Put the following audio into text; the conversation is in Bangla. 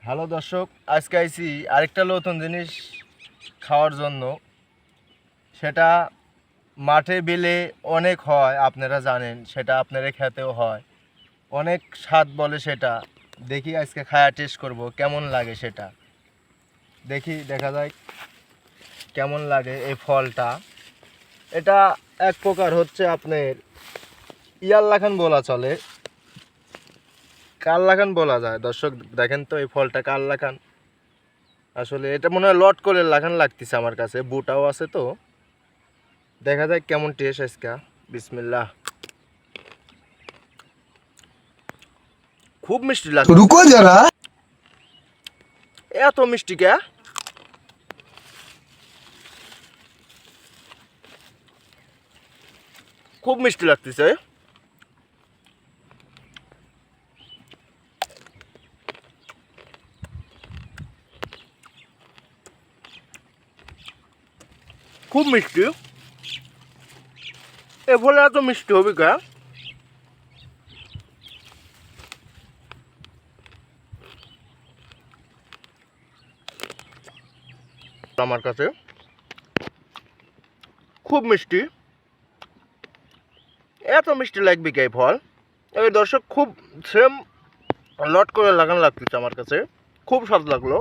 হ্যালো দর্শক, আজকে আইছি আরেকটা নতুন জিনিস খাওয়ার জন্য। সেটা মাঠে বিলে অনেক হয়, আপনারা জানেন, সেটা আপনারা খেতেও হয়, অনেক স্বাদ বলে সেটা। দেখি আজকে খায়া টেস্ট করব কেমন লাগে সেটা। দেখা যায় কেমন লাগে এই ফলটা। এটা এক প্রকার হচ্ছে আপনার ইয়াল্লাখান বলা চলে, কাল্লাখান বলা যায়। দর্শক দেখেন তো এই ফলটা কাল্লাখান। আসলে এটা মনে হয় লট করে লাগান লাগতেছে আমার কাছে, বুটাও আছে তো। দেখা যায় কেমন টেস্ট আজকে। বিসমিল্লাহ। খুব মিষ্টি লাগে। रुको जरा। এত মিষ্টি কে? খুব মিষ্টি লাগতেছে। খুব মিষ্টি। এ ফলে এত মিষ্টি হবে কে? আমার কাছে খুব মিষ্টি। এত মিষ্টি লাগবে কে এই ফল? এই দর্শক খুব সেম লট করে লাগান লাগতেছে আমার কাছে। খুব স্বাদ লাগলো।